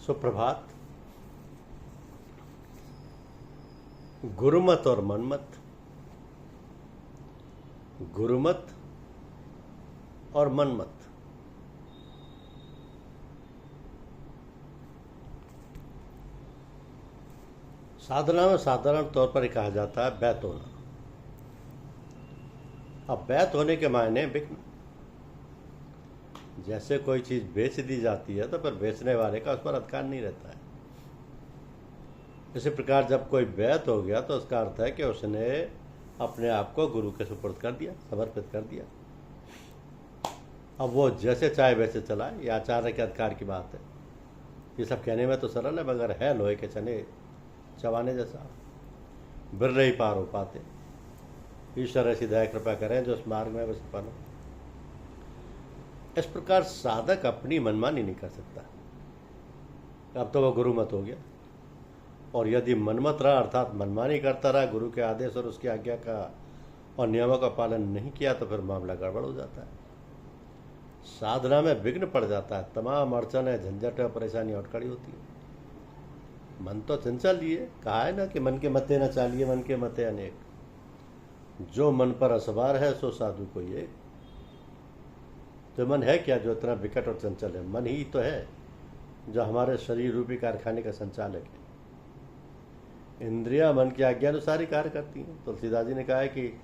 सुप्रभात। गुरुमत और मनमत, गुरुमत और मनमत। साधना में साधारण तौर पर कहा जाता है बैत होना। अब बैत होने के मायने बिक्न। जैसे कोई चीज बेच दी जाती है तो फिर बेचने वाले का उस पर अधिकार नहीं रहता है। इसी प्रकार जब कोई बैत हो गया तो उसका अर्थ है कि उसने अपने आप को गुरु के सुपुर्द कर दिया, समर्पित कर दिया। अब वो जैसे चाहे वैसे चलाए, ये आचार्य के अधिकार की बात है। ये सब कहने में तो सरल है, मगर है लोहे के चने चबाने जैसा। बिरले ही पार हो पाते। ईश्वर ऐसी दया कृपा करें जो उस मार्ग में बस पालो। इस प्रकार साधक अपनी मनमानी नहीं कर सकता। अब तो वह गुरुमत हो गया, और यदि मनमत रहा अर्थात मनमानी करता रहा, गुरु के आदेश और उसकी आज्ञा का और नियमों का पालन नहीं किया, तो फिर मामला गड़बड़ हो जाता है। साधना में विघ्न पड़ जाता है। तमाम अड़चन है, झंझट और परेशानी और खड़ी होती है। मन तो चंचल ही है। कहा है ना कि मन के मते न चालिए, मन के मते अनेक। जो मन पर असवार है सो साधु कोई एक। तो मन है क्या जो इतना विकट और चंचल है? मन ही तो है जो हमारे शरीर रूपी कारखाने का संचालक है। इंद्रियां मन की आज्ञानुसार ही कार्य करती हैं। तुलसीदास जी ने कहा है कि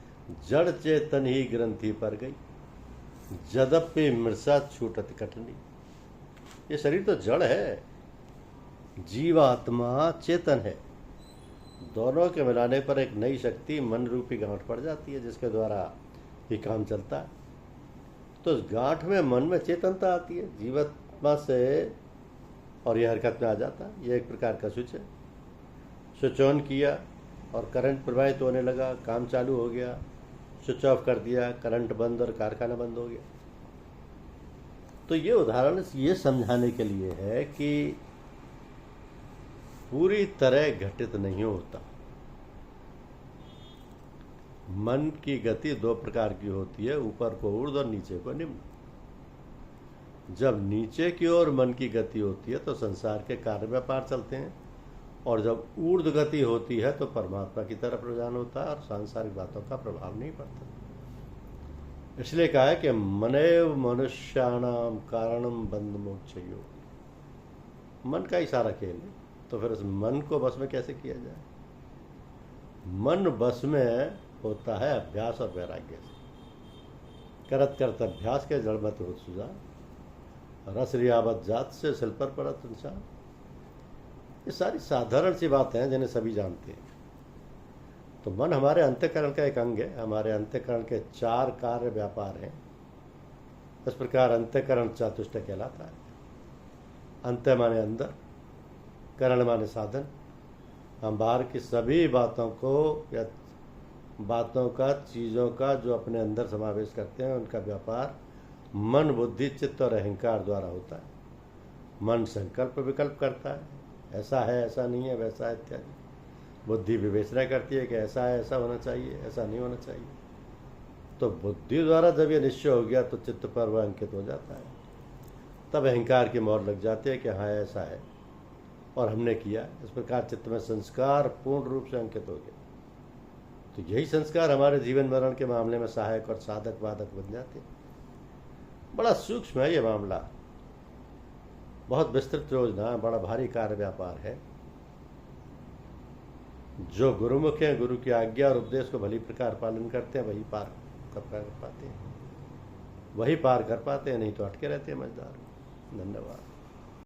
जड़ चेतन ही ग्रंथि पर गई, जदपि मृषा छूटत कटनी। ये शरीर तो जड़ है, जीवात्मा चेतन है। दोनों के मिलाने पर एक नई शक्ति मन रूपी गांठ पड़ जाती है, जिसके द्वारा ये काम चलता है। तो उस गांठ में मन में चेतनता आती है जीवात्मा से, और यह हरकत में आ जाता है। यह एक प्रकार का स्विच है। स्विच ऑन किया और करंट प्रवाहित होने लगा, काम चालू हो गया। स्विच ऑफ कर दिया, करंट बंद और कारखाना बंद हो गया। तो ये उदाहरण ये समझाने के लिए है कि पूरी तरह घटित नहीं होता। मन की गति दो प्रकार की होती है, ऊपर को ऊर्ध्व और नीचे को निम्न। जब नीचे की ओर मन की गति होती है तो संसार के कार्य व्यापार चलते हैं, और जब ऊर्ध्व गति होती है तो परमात्मा की तरफ रुझान होता है और सांसारिक बातों का प्रभाव नहीं पड़ता। इसलिए कहा है कि मनेव मनुष्याणाम कारणम बंध मोक्षयो। मन का ही सारा खेल है। तो फिर उस मन को बस में कैसे किया जाए? मन बस में होता है अभ्यास और वैराग्य से। करत करत अभ्यास के जड़मत हो सुझा, रस रियावत जात से सिल पर पड़त इंसान। ये सारी साधारण सी बातें हैं जिन्हें सभी जानते हैं। तो मन हमारे अंतःकरण का एक अंग है। हमारे अंतःकरण के 4 कार्य व्यापार हैं। इस प्रकार अंतःकरण चतुष्टय कहलाता है। अंत माने अंदर, करण माने साधन। हम बाहर की सभी बातों को या बातों का, चीज़ों का जो अपने अंदर समावेश करते हैं, उनका व्यापार मन, बुद्धि, चित्त और अहंकार द्वारा होता है। मन संकल्प विकल्प करता है, ऐसा है, ऐसा नहीं है, वैसा है इत्यादि। बुद्धि विवेचना करती है कि ऐसा है, ऐसा होना चाहिए, ऐसा नहीं होना चाहिए। तो बुद्धि द्वारा जब ये निश्चय हो गया तो चित्त पर वह अंकित हो जाता है। तब अहंकार की मोहर लग जाती है कि हाँ ऐसा है और हमने किया। इस प्रकार चित्त में संस्कार पूर्ण रूप से अंकित हो गया। तो यही संस्कार हमारे जीवन मरण के मामले में सहायक और साधक बाधक बन जाते हैं। बड़ा सूक्ष्म है ये मामला, बहुत विस्तृत योजना, बड़ा भारी कार्य व्यापार है। जो गुरुमुख हैं, गुरु की आज्ञा और उपदेश को भली प्रकार पालन करते हैं, वही पार कर पाते हैं, नहीं तो अटके रहते हैं मझदार। धन्यवाद।